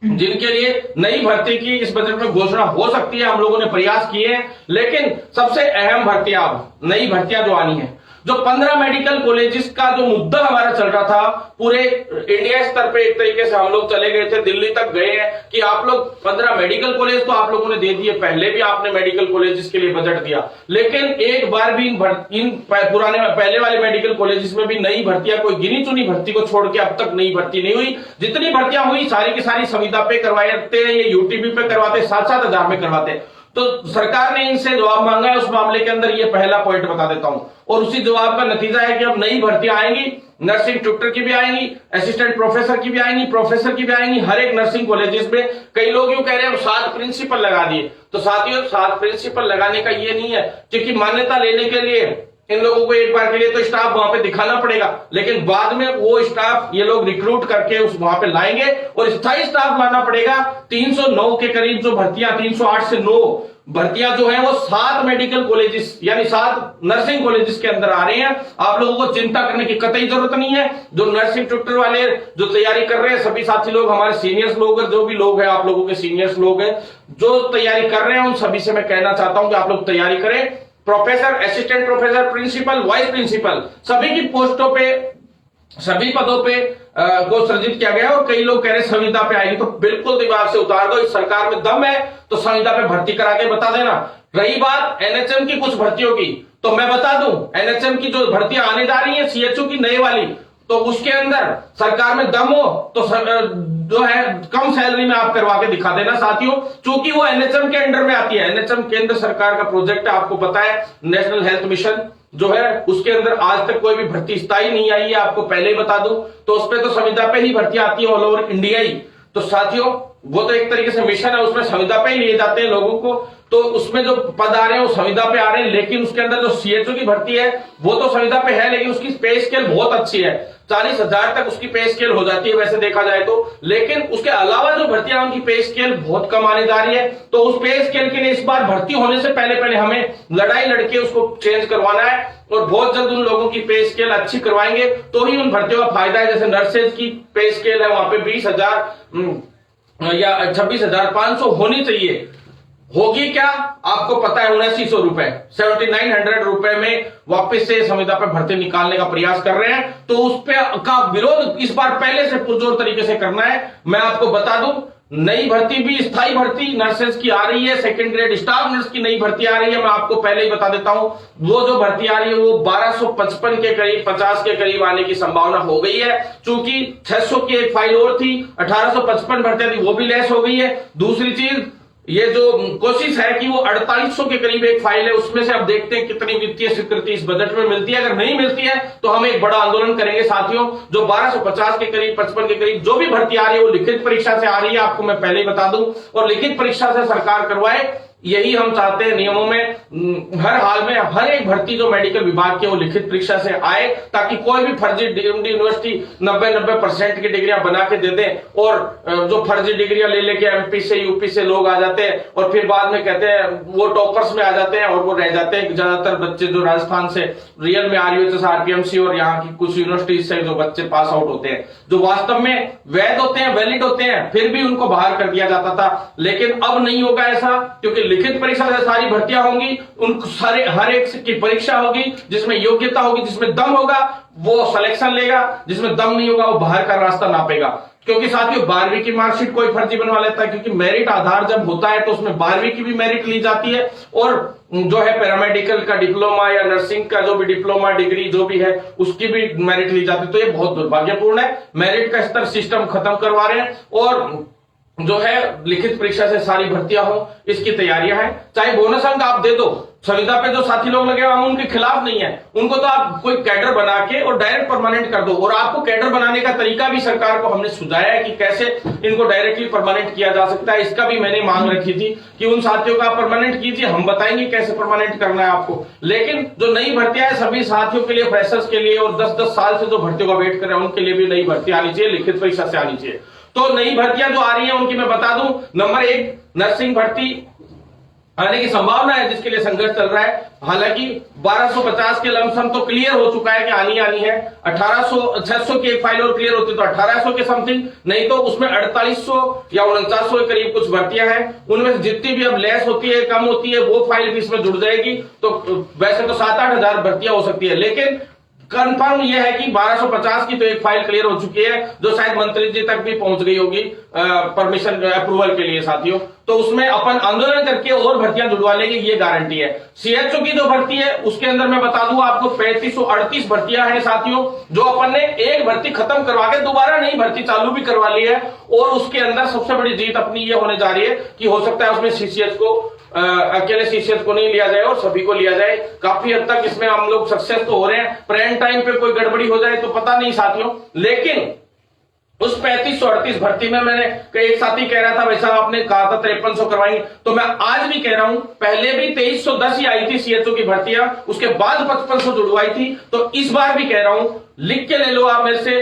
जिनके लिए नई भर्ती की इस बजट में घोषणा हो सकती है, हम लोगों ने प्रयास किए हैं। लेकिन सबसे अहम भर्तियां, नई भर्तियां जो आनी है, जो 15 मेडिकल कॉलेजेस का जो मुद्दा हमारा चल रहा था, पूरे इंडिया स्तर पे एक तरीके से हम लोग चले गए थे, दिल्ली तक गए हैं कि आप लोग 15 मेडिकल कॉलेज तो आप लोगों ने दे दिए, पहले भी आपने मेडिकल कॉलेजेस के लिए बजट दिया, लेकिन एक बार भी इन पुराने पहले वाले मेडिकल कॉलेजेस में भी नई भर्तियां, कोई गिनी चुनी भर्ती को छोड़ के अब तक नई भर्ती नहीं हुई। जितनी भर्तियां हुई सारी की सारी संविदा पे करवाते हैं, ये यूटीबी पे करवाते, 7-7 हजार में करवाते। तो सरकार ने इनसे जवाब मांगा है, उस मामले के अंदर ये पहला पॉइंट बता देता हूं, और उसी जवाब का नतीजा है कि अब नई भर्तियां आएंगी, नर्सिंग ट्यूटर की भी आएंगी, असिस्टेंट प्रोफेसर की भी आएंगी, प्रोफेसर की भी आएंगी, हर एक नर्सिंग कॉलेजेस में। कई लोग यूं कह रहे हैं 7 प्रिंसिपल लगा दिए, तो साथियों 7 प्रिंसिपल लगाने का ये नहीं है, क्योंकि मान्यता लेने के लिए इन लोगों को एक बार के लिए तो स्टाफ वहां पे दिखाना पड़ेगा, लेकिन बाद में वो स्टाफ ये लोग रिक्रूट करके उस वहां पे लाएंगे, और स्थायी स्टाफ लाना पड़ेगा। 309 के करीब जो भर्तियां, 308 से 9 भर्तियां जो है वो 7 मेडिकल कॉलेजेस यानी 7 नर्सिंग कॉलेजेस के अंदर आ रहे हैं। आप लोगों को चिंता करने की कतई जरूरत नहीं है। जो नर्सिंग ट्यूटर वाले जो तैयारी कर रहे हैं, सभी साथी लोग, हमारे सीनियर्स लोग हैं, जो भी लोग हैं आप लोगों के सीनियर्स लोग हैं जो तैयारी कर रहे हैं, उन सभी से मैं कहना चाहता हूं कि आप लोग तैयारी करें। Professor, assistant professor, principal, vice principal, सभी की पोस्टों पे, सभी पदों पे को सृजित किया गया। और कई लोग कह रहे हैं संविदा पे आएगी, तो बिल्कुल दिमाग से उतार दो, इस सरकार में दम है तो संविदा पे भर्ती करा के बता देना। रही बात एनएचएम की कुछ भर्तियों की, तो मैं बता दूं एनएचएम की जो भर्तियां आने जा रही है सीएचओ की नए वाली, तो उसके अंदर सरकार में दम हो तो जो है कम सैलरी में आप करवा के दिखा देना साथियों, क्योंकि वो एनएचएम के अंडर में आती है। एनएचएम केंद्र सरकार का प्रोजेक्ट है, आपको पता है, नेशनल हेल्थ मिशन जो है, उसके अंदर आज तक कोई भी भर्ती स्थायी नहीं आई है, आपको पहले ही बता दूं। तो उस पर तो संविदा पे ही भर्ती आती है ऑल ओवर इंडिया ही। तो साथियों वो तो एक तरीके से मिशन है, उसमें संविदा पे ही लिए जाते हैं लोगों को, तो उसमें जो पद आ रहे हैं वो संविदा पे आ रहे हैं। लेकिन उसके अंदर जो सीएचओ की भर्ती है वो तो संविदा पे है, लेकिन उसकी पे स्केल बहुत अच्छी है, 40,000 तक उसकी पे स्केल हो जाती है वैसे देखा जाए तो। लेकिन उसके अलावा जो भर्तियां उनकी पे स्केल बहुत कम आने जा रही है। तो उस पे स्केल के लिए इस बार भर्ती होने से पहले हमें लड़ाई लड़के उसको चेंज करवाना है, और बहुत जल्द उन लोगों की पे स्केल अच्छी करवाएंगे तो ही उन भर्तियों का फायदा है। जैसे नर्सेज की पे स्केल है वहां पे 20,000 या 26,500 होनी चाहिए, होगी क्या आपको पता है, 7900 रुपए, 7900 रुपए में वापस से संविदा पे भर्ती निकालने का प्रयास कर रहे हैं। तो उस पे का विरोध इस बार पहले से पुरजोर तरीके से करना है। मैं आपको बता दूं, नई भर्ती भी, स्थायी भर्ती नर्सेस की आ रही है, सेकंड ग्रेड स्टाफ नर्स की नई भर्ती आ रही है। मैं आपको पहले ही बता देता हूं, वो जो भर्ती आ रही है वो 1255 के करीब, 50 के करीब आने की संभावना हो गई है। चूंकि 600 की एक फाइल और थी, 1855 भर्तियां थी, वो भी लेस हो गई है। दूसरी चीज, ये जो कोशिश है कि वो 4800 के करीब एक फाइल है, उसमें से अब देखते हैं कितनी वित्तीय स्वीकृति इस बजट में मिलती है। अगर नहीं मिलती है तो हम एक बड़ा आंदोलन करेंगे साथियों। जो 1250 के करीब, 55 के करीब जो भी भर्ती आ रही है वो लिखित परीक्षा से आ रही है, आपको मैं पहले ही बता दूं, और लिखित परीक्षा से सरकार करवाए, यही हम चाहते हैं। नियमों में हर हाल में हर एक भर्ती जो मेडिकल विभाग की वो लिखित परीक्षा से आए, ताकि कोई भी फर्जी यूनिवर्सिटी 90% की डिग्रियां बना के दे दे, और जो फर्जी डिग्रियां ले लेके एमपी से, यूपी से लोग आ जाते हैं और फिर बाद में कहते हैं वो टॉपर्स में आ जाते हैं और वो रह जाते हैं। ज्यादातर बच्चे जो राजस्थान से रियल में RUHS, RPMC और यहाँ की कुछ यूनिवर्सिटीज से जो बच्चे पास आउट होते हैं, जो वास्तव में वैध होते हैं, वैलिड होते हैं, फिर भी उनको बाहर कर दिया जाता था। लेकिन अब नहीं होगा ऐसा, क्योंकि लिखित परीक्षा से सारी भर्तियां होंगी, उन सारे हर एक की परीक्षा होगी, जिसमें योग्यता होगी, जिसमें दम होगा वो सिलेक्शन लेगा, जिसमें दम नहीं होगा वो बाहर का रास्ता नापेगा। क्योंकि साथियों 12वीं की मार्कशीट कोई फर्जी बनवा लेता है, क्योंकि मेरिट आधार जब होता है तो उसमें 12वीं की भी मेरिट ली जाती है, और जो है पैरामेडिकल का डिप्लोमा या नर्सिंग का जो भी डिप्लोमा डिग्री जो भी है उसकी भी मेरिट ली जाती है। तो ये बहुत दुर्भाग्यपूर्ण है, मेरिट का स्तर सिस्टम खत्म करवा रहे हैं, और जो है लिखित परीक्षा से सारी भर्तियां हो, इसकी तैयारियां हैं। चाहे बोनस अंक आप दे दो, संविदा पे जो साथी लोग लगे हम उनके खिलाफ नहीं है, उनको तो आप कोई कैडर बना के और डायरेक्ट परमानेंट कर दो। और आपको कैडर बनाने का तरीका भी सरकार को हमने सुझाया है कि कैसे इनको डायरेक्टली परमानेंट किया जा सकता है। इसका भी मैंने मांग रखी थी कि उन साथियों का परमानेंट कीजिए, हम बताएंगे कैसे परमानेंट करना है आपको। लेकिन जो नई भर्तियां है सभी साथियों के लिए, फ्रेशर्स के लिए, और 10-10 साल से जो भर्तियों का वेट कर रहे हैं उनके लिए भी नई भर्ती आनी चाहिए, लिखित परीक्षा से आनी चाहिए। तो नई भर्तियां जो आ रही हैं उनकी मैं बता दूं, नंबर 1 नर्सिंग भर्ती आने की संभावना है, जिसके लिए संघर्ष चल रहा है। हालांकि 1250 के लमसम तो क्लियर हो चुका है कि आनी है। 600 की एक फाइल और क्लियर होती तो 1800 के समथिंग, नहीं तो उसमें 4800 या 4900 के करीब कुछ भर्तियां हैं। उनमें से जितनी भी अब लेस होती है, कम होती है, वो फाइल भी इसमें जुड़ जाएगी। तो वैसे तो 7-8 हजार भर्तियां हो सकती है, लेकिन कंफर्म यह है कि 1250 की तो एक फाइल क्लियर हो चुकी है, जो शायद मंत्री जी तक भी पहुंच गई होगी परमिशन अप्रूवल के लिए साथियों। तो उसमें अपन आंदोलन करके और भर्तियां जुड़वा लेंगे, ये गारंटी है। CHO की जो भर्ती है उसके अंदर मैं बता दूं आपको 3538 भर्तियां हैं साथियों, जो अपन ने एक भर्ती खत्म करवा के दोबारा नई भर्ती चालू भी करवा ली है। और उसके अंदर सबसे बड़ी जीत अपनी ये होने जा रही है कि हो सकता है उसमें CCH को अकेले CCH को नहीं लिया जाए और सभी को लिया जाए। काफी हद तक इसमें हम लोग सक्सेस तो हो रहे हैं। प्रेजेंट टाइम पे कोई गड़बड़ी हो जाए तो पता नहीं साथियों, लेकिन उस 3538 भर्ती में मैंने एक साथी कह रहा था भाई साहब आपने कहा था 5300 करवाएंगे, तो मैं आज भी कह रहा हूं, पहले भी 2310 ही आई थी CHO की भर्तियां, उसके बाद 5500 जुड़वाई थी। तो इस बार भी कह रहा हूं, लिख के ले लो आप मेरे से,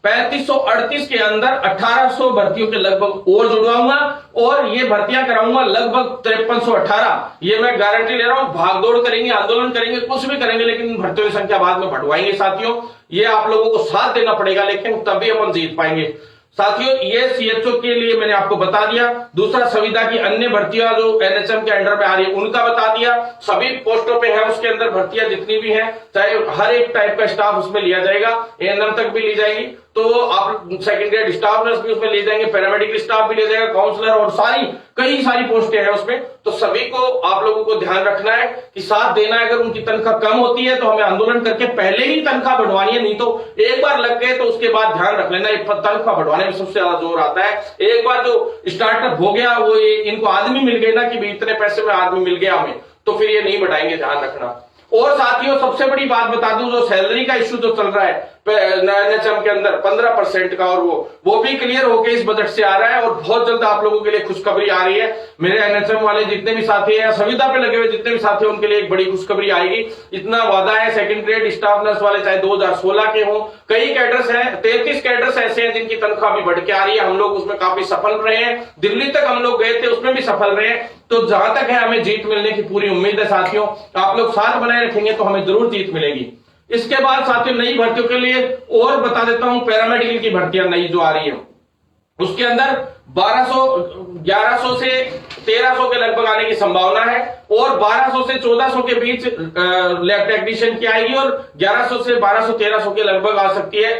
3538 के अंदर 1800 भर्तियों के लगभग और जुड़वाऊंगा, और ये भर्तियां कराऊंगा लगभग 5318। ये मैं गारंटी ले रहा हूं। भागदौड़ करेंगे, आंदोलन करेंगे, कुछ भी करेंगे, लेकिन भर्तियों की संख्या बाद में बढ़वाएंगे साथियों। ये आप लोगों को साथ देना पड़ेगा, लेकिन तभी अपन जीत पाएंगे साथियों। ये CHO के लिए मैंने आपको बता दिया। दूसरा, संविदा की अन्य भर्तियां जो NHM के अंडर में आ रही है उनका बता दिया। सभी पोस्टों पे है उसके अंदर भर्तियां जितनी भी हैं, चाहे हर एक टाइप का स्टाफ उसमें लिया जाएगा, ANM तक भी ली जाएगी। तो आप सेकंड ग्रेड स्टाफ नर्स भी उसमें ले जाएंगे, पैरामेडिकल स्टाफ भी ले जाएगा, काउंसलर और कई सारी पोस्टें हैं उसमें। तो सभी को आप लोगों को ध्यान रखना है कि साथ देना है। अगर उनकी तनख्वाह कम होती है तो हमें आंदोलन करके पहले ही तनख्वाह बढ़वानी है, नहीं तो एक बार लग गए तो उसके बाद ध्यान रख लेना, तनख्वाह बढ़वाने में सबसे ज्यादा जोर आता है। एक बार जो स्टार्टअप हो गया, वो इनको आदमी मिल गए ना कि इतने पैसे में आदमी मिल गया हमें, तो फिर ये नहीं बढ़ाएंगे, ध्यान रखना। और साथियों सबसे बड़ी बात बता दूं, जो सैलरी का इश्यू जो चल रहा है NHM के अंदर 15% का, और वो भी क्लियर होकर इस बजट से आ रहा है। और बहुत जल्द आप लोगों के लिए खुशखबरी आ रही है। मेरे NHM वाले जितने भी साथी हैं, संविदा पे लगे हुए जितने भी साथी हैं, उनके लिए एक बड़ी खुशखबरी आएगी, इतना वादा है। सेकंड ग्रेड स्टाफ नर्स वाले चाहे 2016 के हों, कई कैडर्स हैं, 33 कैडर्स ऐसे हैं जिनकी तनख्वाह भी बढ़ के आ रही है। हम लोग उसमें काफी सफल रहे हैं, दिल्ली तक हम लोग गए थे, उसमें भी सफल रहे हैं। तो जहां तक है हमें जीत मिलने की पूरी उम्मीद है साथियों। आप लोग साथ बनाए रखेंगे तो हमें जरूर जीत मिलेगी। इसके बाद साथियों नई भर्तियों के लिए और बता देता हूं, पैरामेडिकल की भर्तियां नई जो आ रही है, उसके अंदर 1100 से 1300 के लगभग आने की संभावना है और 1200 से 1400 के बीच लैब टेक्नीशियन की आएगी और 1100 से 1200-1300 के लगभग आ सकती है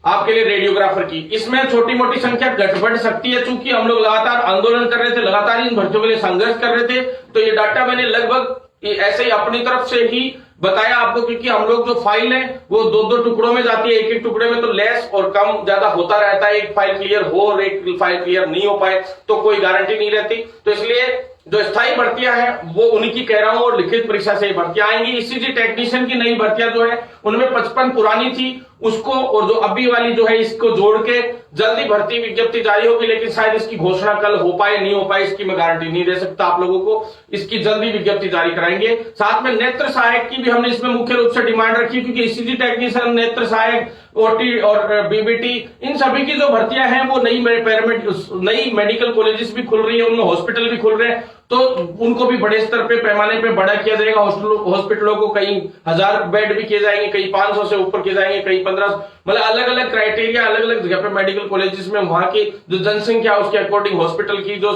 आपके लिए रेडियोग्राफर की। इसमें छोटी मोटी संख्या घट बढ़ सकती है, चूंकि हम लोग लगातार आंदोलन कर रहे थे, लगातार इन भर्तियों के लिए संघर्ष कर रहे थे, तो ये डाटा मैंने लगभग ऐसे ही अपनी तरफ से ही बताया आपको, क्योंकि हम लोग जो फाइल है वो दो टुकड़ों में जाती है, एक एक टुकड़े में तो लेस और कम ज्यादा होता रहता है, एक फाइल क्लियर हो और एक फाइल क्लियर नहीं हो पाए तो कोई गारंटी नहीं रहती। तो इसलिए जो स्थायी भर्तियां हैं वो उनकी कह रहा हूं और लिखित परीक्षा से भर्तियां आएंगी। ईसीजी टेक्नीशियन की नई भर्तियां जो है उनमें 55 पुरानी थी, उसको और जो अभी वाली जो है इसको जोड़ के जल्दी भर्ती विज्ञप्ति जारी होगी, लेकिन शायद इसकी घोषणा कल हो पाए नहीं हो पाए इसकी मैं गारंटी नहीं दे सकता आप लोगों को। इसकी जल्दी विज्ञप्ति जारी कराएंगे। साथ में नेत्र सहायक की भी हमने इसमें मुख्य रूप से डिमांड रखी, क्योंकि ईसीजी टेक्नीशियन, नेत्र सहायक, ओटी और बीबीटी, इन सभी की जो भर्तियां हैं वो नई मेडिकल कॉलेजेस भी खुल रही है, उनमें हॉस्पिटल भी खुल रहे हैं, तो उनको भी बड़े स्तर पे पैमाने पे बड़ा किया जाएगा। हॉस्पिटलों को कई 1000 बेड भी किए जाएंगे, कई 500 से ऊपर किए जाएंगे, कई 15, मतलब अलग अलग क्राइटेरिया, अलग अलग जगह पे मेडिकल कॉलेजेस में वहां की जो जनसंख्या उसके अकॉर्डिंग हॉस्पिटल की जो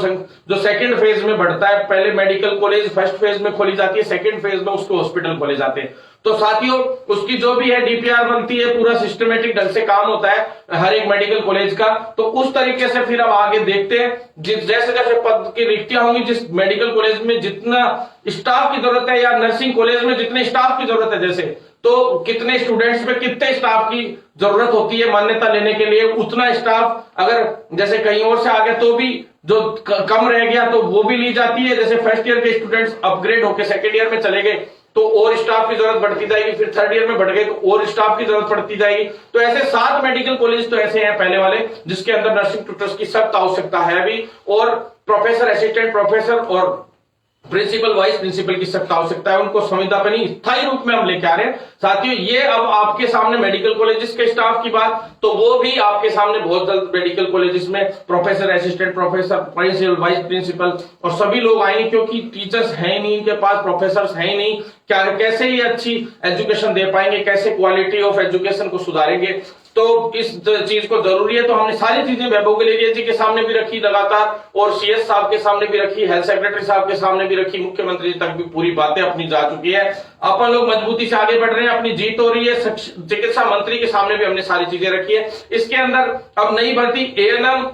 सेकंड फेज में बढ़ता है, पहले मेडिकल कॉलेज फर्स्ट फेज में खोली जाती है, सेकंड फेज में उसको हॉस्पिटल खोले जाते हैं। तो साथियों उसकी जो भी है डीपीआर बनती है, पूरा सिस्टमेटिक ढंग से काम होता है हर एक मेडिकल कॉलेज का। तो उस तरीके से फिर अब आगे देखते हैं, जैसे जैसे पद की रिक्तियां होंगी, जिस मेडिकल कॉलेज में जितना स्टाफ की जरूरत है या नर्सिंग कॉलेज में जितने स्टाफ की जरूरत है, जैसे तो कितने स्टूडेंट्स पे कितने स्टाफ की जरूरत होती है मान्यता लेने के लिए, उतना स्टाफ अगर जैसे कहीं और से आ गया तो भी जो कम रह गया तो वो भी ली जाती है। जैसे फर्स्ट ईयर के स्टूडेंट्स अपग्रेड होकर सेकेंड ईयर में चले गए तो और स्टाफ की जरूरत बढ़ती जाएगी, फिर थर्ड ईयर में बढ़ गए तो और स्टाफ की जरूरत पड़ती जाएगी। तो ऐसे 7 मेडिकल कॉलेज तो ऐसे हैं पहले वाले, जिसके अंदर नर्सिंग ट्यूटर्स की सख्त आवश्यकता है अभी, और प्रोफेसर, असिस्टेंट प्रोफेसर और प्रिंसिपल, वाइस प्रिंसिपल की सख्त आवश्यकता है। उनको संविदा पे नहीं, स्थायी रूप में हम लेके आ रहे हैं। साथियों ये अब आपके सामने मेडिकल कॉलेजेस के स्टाफ की बात, तो वो भी आपके सामने बहुत जल्द मेडिकल कॉलेजेस में professor, assistant professor, principal, vice principal और सभी लोग आएंगे, क्योंकि टीचर्स हैं नहीं इनके पास, प्रोफेसर हैं नहीं, क्या कैसे ये अच्छी एजुकेशन दे पाएंगे, कैसे क्वालिटी ऑफ एजुकेशन को सुधारेंगे। तो इस चीज को जरूरी है। तो हमने सारी चीजें वैभव गलेरिया जी के सामने भी रखी लगातार, और सीएस साहब के सामने भी रखी, हेल्थ सेक्रेटरी साहब के सामने भी रखी, मुख्यमंत्री जी तक भी पूरी बातें अपनी जा चुकी है। अपन लोग मजबूती से आगे बढ़ रहे हैं, अपनी जीत हो रही है। चिकित्सा मंत्री के सामने भी हमने सारी चीजें रखी है। इसके अंदर अब नई भर्ती एएनएम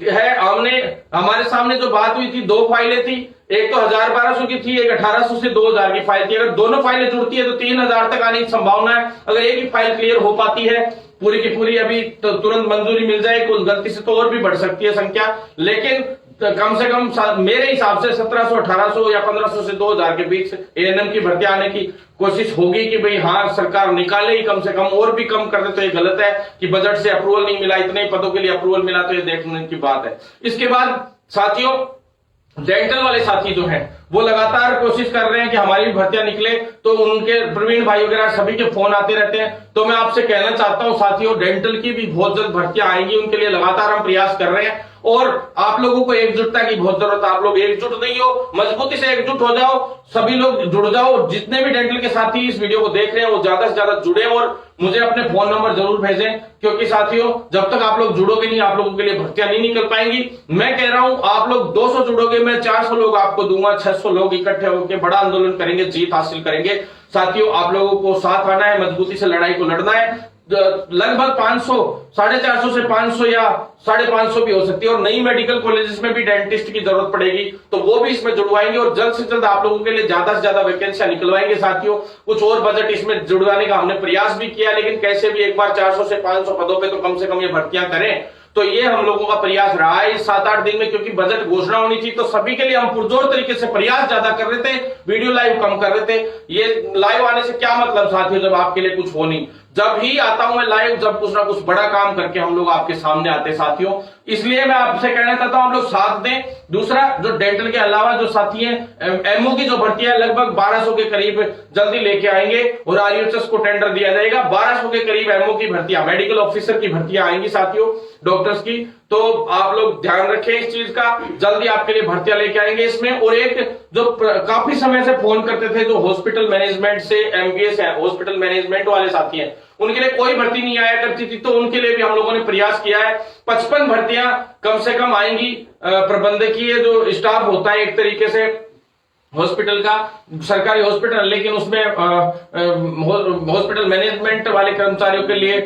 है, हमारे सामने जो बात हुई थी, 2 फाइलें थी, एक तो 1000-1200 की थी, एक 1800 से 2000 की फाइल थी। अगर दोनों फाइलें जुड़ती है तो 3000 तक आने की संभावना है। अगर एक ही फाइल क्लियर हो पाती है पूरी की पूरी, अभी तो तुरंत मंजूरी मिल जाए, कुछ गलती से तो और भी बढ़ सकती है संख्या, लेकिन कम से कम मेरे हिसाब से 1700, 1800 या 1500 से 2000 के बीच एएनएम की भर्ती आने की कोशिश होगी कि भाई हाँ सरकार निकाले ही कम से कम, और भी कम कर दे तो ये गलत है कि बजट से अप्रूवल नहीं मिला, इतने पदों के लिए अप्रूवल मिला, तो ये देखने की बात है। इसके बाद साथियों डेंटल वाले साथी जो हैं वो लगातार कोशिश कर रहे हैं कि हमारी भी भर्तियां निकले, तो उनके प्रवीण भाई वगैरह सभी के फोन आते रहते हैं। तो मैं आपसे कहना चाहता हूं साथियों, डेंटल की भी बहुत जल्द भर्तियां आएंगी, उनके लिए लगातार हम प्रयास कर रहे हैं, और आप लोगों को एकजुटता की बहुत जरूरत है। आप लोग एकजुट नहीं हो, मजबूती से एकजुट हो जाओ, सभी लोग जुड़ जाओ। जितने भी डेंटल के साथी इस वीडियो को देख रहे हैं वो ज्यादा से ज्यादा जुड़े और मुझे अपने फोन नंबर जरूर भेजें, क्योंकि साथियों जब तक आप लोग जुड़ोगे नहीं, आप लोगों के लिए भर्तियां नहीं निकल पाएंगी। मैं कह रहा हूं आप लोग 200 जुड़ोगे, मैं 400 लोग आपको दूंगा, 600 लोग इकट्ठे होकर बड़ा आंदोलन करेंगे, जीत हासिल करेंगे। साथियों आप लोगों को साथ आना है, मजबूती से लड़ाई को लड़ना है। लगभग 500, 450 से 500 या 550 भी हो सकती है, और नई मेडिकल कॉलेजेस में भी डेंटिस्ट की जरूरत पड़ेगी, तो वो भी इसमें जुड़वाएंगे, और जल्द से जल्द आप लोगों के लिए ज्यादा से ज्यादा वैकेंसियां निकलवाएंगे। साथियों कुछ और बजट इसमें जुड़वाने का हमने प्रयास भी किया, लेकिन कैसे भी एक बार 400 से 500 पदों पे तो कम से कम ये भर्तियां करें, तो ये हम लोगों का प्रयास रहा है इस 7-8 दिन में, क्योंकि बजट घोषणा होनी थी, तो सभी के लिए हम पुरजोर तरीके से प्रयास ज्यादा कर रहे थे, वीडियो लाइव कम कर रहे थे। ये लाइव आने से क्या मतलब साथियों, जब आपके लिए कुछ हो नहीं, जब ही आता हूं मैं लाइव, जब कुछ ना कुछ बड़ा काम करके हम लोग आपके सामने आते हैं साथियों। इसलिए मैं आपसे कहना चाहता हूं आप लोग साथ दें। दूसरा, जो डेंटल के अलावा जो साथी हैं, एमओ की जो भर्ती है लगभग 1200 के करीब जल्दी लेके आएंगे, और आरयूएचएस को टेंडर दिया जाएगा। 1200 के करीब एमओ की भर्तियां, मेडिकल ऑफिसर की भर्तियां आएंगी साथियों, डॉक्टर्स की। तो आप लोग ध्यान रखें इस चीज का, जल्दी आपके लिए भर्तियां लेके आएंगे इसमें। और एक जो काफी समय से फोन करते थे, जो हॉस्पिटल मैनेजमेंट से एमबीएस है, हॉस्पिटल मैनेजमेंट वाले साथी हैं, उनके लिए कोई भर्ती नहीं आया करती थी, तो उनके लिए भी हम लोगों ने प्रयास किया है। 55 भर्तियां कम से कम आएंगी। प्रबंधकीय जो स्टाफ होता है एक तरीके से हॉस्पिटल का, सरकारी हॉस्पिटल, लेकिन उसमें हॉस्पिटल मैनेजमेंट वाले कर्मचारियों के लिए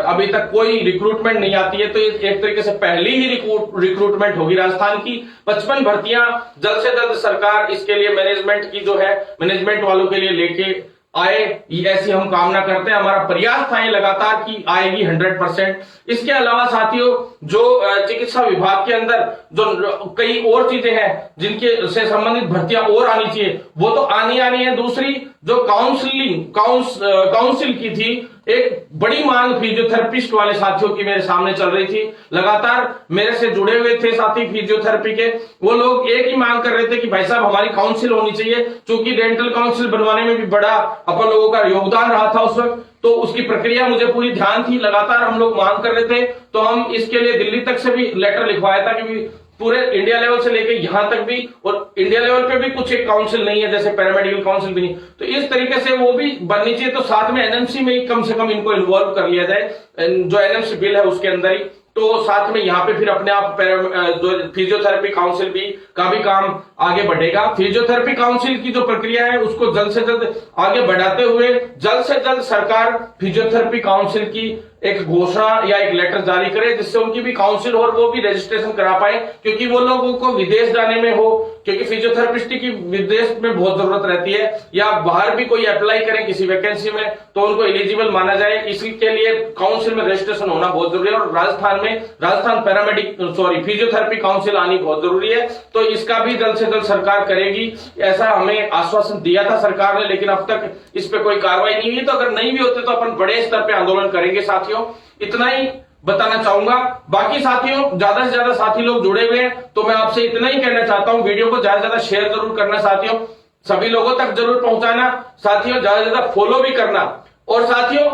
अभी तक कोई रिक्रूटमेंट नहीं आती है, तो एक तरीके से पहली ही रिक्रूटमेंट होगी राजस्थान की। 55 भर्तियां जल्द से जल्द सरकार इसके लिए मैनेजमेंट की जो है, मैनेजमेंट वालों के लिए लेके आए, ऐसी हम कामना करते हैं। हमारा प्रयास था ये लगातार कि आएगी 100%। इसके अलावा साथियों, जो चिकित्सा विभाग के अंदर जो कई और चीजें हैं जिनके से संबंधित भर्तियां और आनी चाहिए, वो तो आनी है। दूसरी जो काउंसिल की थी, एक बड़ी मांग फिजियोथेरेपिस्ट वाले साथियों की मेरे सामने चल रही थी। लगातार मेरे से जुड़े हुए थे साथी फिजियोथेरेपी के, वो लोग एक ही मांग कर रहे थे कि भाई साहब हमारी काउंसिल होनी चाहिए, क्योंकि डेंटल काउंसिल बनवाने में भी बड़ा अपन लोगों का योगदान रहा था उस वक्त, तो उसकी प्रक्रिया मुझे पूरी ध्यान थी। लगातार हम लोग मांग कर रहे थे, तो हम इसके लिए दिल्ली तक से भी लेटर लिखवाया था कि पूरे इंडिया लेवल से लेके यहां तक भी, और इंडिया लेवल पे भी कुछ एक काउंसिल नहीं है, जैसे पैरामेडिकल काउंसिल भी नहीं, तो इस तरीके से वो भी बननी चाहिए। तो साथ में एनएमसी में ही कम से कम इनको इन्वॉल्व कर लिया जाए, जो एनएमसी बिल है उसके अंदर ही, तो साथ में यहाँ पे फिर अपने आप जो फिजियोथेरेपी काउंसिल का भी काम आगे बढ़ेगा। फिजियोथेरेपी काउंसिल की जो प्रक्रिया है उसको जल्द से जल्द आगे बढ़ाते हुए जल्द से जल्द सरकार फिजियोथेरेपी काउंसिल की एक घोषणा या एक लेटर जारी करे, जिससे उनकी भी काउंसिल और वो भी रजिस्ट्रेशन करा पाए, क्योंकि वो लोगों को विदेश जाने में हो, क्योंकि फिजियोथेरेपिस्ट की विदेश में बहुत जरूरत रहती है, या बाहर भी कोई अप्लाई करें किसी वैकेंसी में तो उनको एलिजिबल माना जाए, इसके लिए काउंसिल में रजिस्ट्रेशन होना बहुत जरूरी है। और राजस्थान फिजियोथेरेपी काउंसिल आनी बहुत जरूरी है, तो इसका भी जल्द से जल्द सरकार करेगी, ऐसा हमें आश्वासन दिया था सरकार ने, लेकिन अब तक इस पे कोई कार्रवाई नहीं हुई। तो अगर नहीं भी होते तो अपन बड़े स्तर पे आंदोलन करेंगे साथियों, इतना ही बताना चाहूंगा। बाकी साथियों, ज्यादा से ज्यादा साथी लोग जुड़े हुए हैं, तो मैं आपसे इतना ही कहना चाहता हूं, वीडियो को ज्यादा से ज्यादा शेयर जरूर करना साथियों, सभी लोगों तक जरूर पहुंचाना साथियों, ज्यादा से ज्यादा फॉलो भी करना। और साथियों,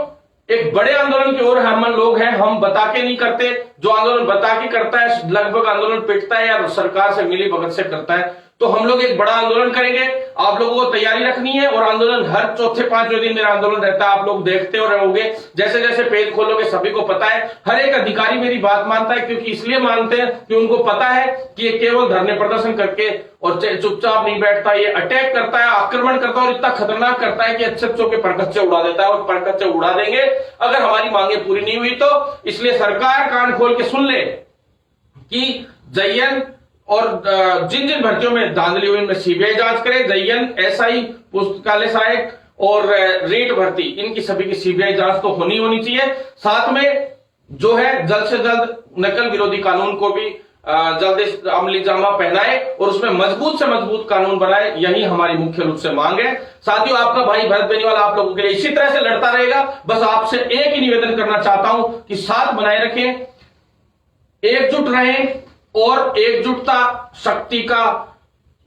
एक बड़े आंदोलन की ओर हम लोग हैं, हम बता के नहीं करते, जो आंदोलन बता के करता है लगभग आंदोलन पिटता है या सरकार से मिली भगत से करता है। तो हम लोग एक बड़ा आंदोलन करेंगे, आप लोगों को तैयारी रखनी है, और आंदोलन हर चौथे पांचवें दिन मेरा आंदोलन रहता है, आप लोग देखते हो रहोगे, जैसे जैसे पेज खोलोगे सभी को पता है। हर एक अधिकारी मेरी बात मानता है, क्योंकि इसलिए मानते हैं कि उनको पता है कि ये केवल धरने प्रदर्शन करके और चुपचाप नहीं बैठता, ये अटैक करता है, आक्रमण करता है, और इतना खतरनाक करता है कि अच्छे के परकच्चे उड़ा देता है, और परकच्चे उड़ा देंगे अगर हमारी मांगे पूरी नहीं हुई तो। इसलिए सरकार कान खोल के सुन ले कि जयन और जिन जिन भर्तियों में धांधली हुई उनमें सीबीआई जांच करे, जयन, एसआई, पुस्तकालय सहायक और रीट भर्ती, इनकी सभी की सीबीआई जांच तो होनी चाहिए। साथ में जो है जल्द से जल्द नकल विरोधी कानून को भी जल्द अमली जामा पहनाए और उसमें मजबूत से मजबूत कानून बनाए, यही हमारी मुख्य रूप से मांग है। साथियों, आपका भाई भरत बेनीवाल आप लोगों के लिए इसी तरह से लड़ता रहेगा। बस आपसे एक ही निवेदन करना चाहता हूं कि साथ बनाए रखें, एकजुट रहें, और एकजुटता शक्ति का,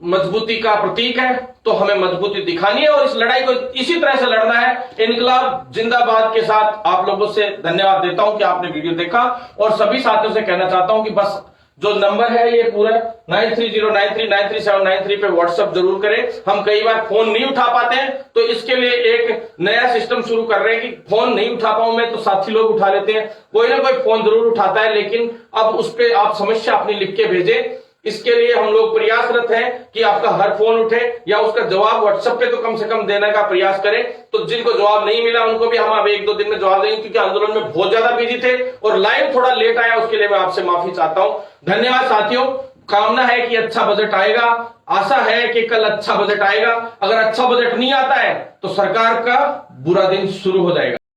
मजबूती का प्रतीक है, तो हमें मजबूती दिखानी है और इस लड़ाई को इसी तरह से लड़ना है। इनकलाब जिंदाबाद के साथ आप लोगों से धन्यवाद देता हूं कि आपने वीडियो देखा, और सभी साथियों से कहना चाहता हूं कि बस जो नंबर है ये पूरा 9309393793 पे व्हाट्सएप जरूर करें। हम कई बार फोन नहीं उठा पाते हैं, तो इसके लिए एक नया सिस्टम शुरू कर रहे हैं कि फोन नहीं उठा पाऊं मैं तो साथी लोग उठा लेते हैं, कोई ना कोई फोन जरूर उठाता है, लेकिन अब उस पर आप समस्या अपनी लिख के भेजें। इसके लिए हम लोग प्रयासरत हैं कि आपका हर फोन उठे, या उसका जवाब व्हाट्सएप पे तो कम से कम देने का प्रयास करें। तो जिनको जवाब नहीं मिला उनको भी हम अब 1-2 दिन में जवाब देंगे, क्योंकि आंदोलन में बहुत ज्यादा बिजी थे और लाइव थोड़ा लेट आया, उसके लिए मैं आपसे माफी चाहता हूं। धन्यवाद साथियों, कामना है कि अच्छा बजट आएगा, आशा है कि कल अच्छा बजट आएगा। अगर अच्छा बजट नहीं आता है तो सरकार का बुरा दिन शुरू हो जाएगा।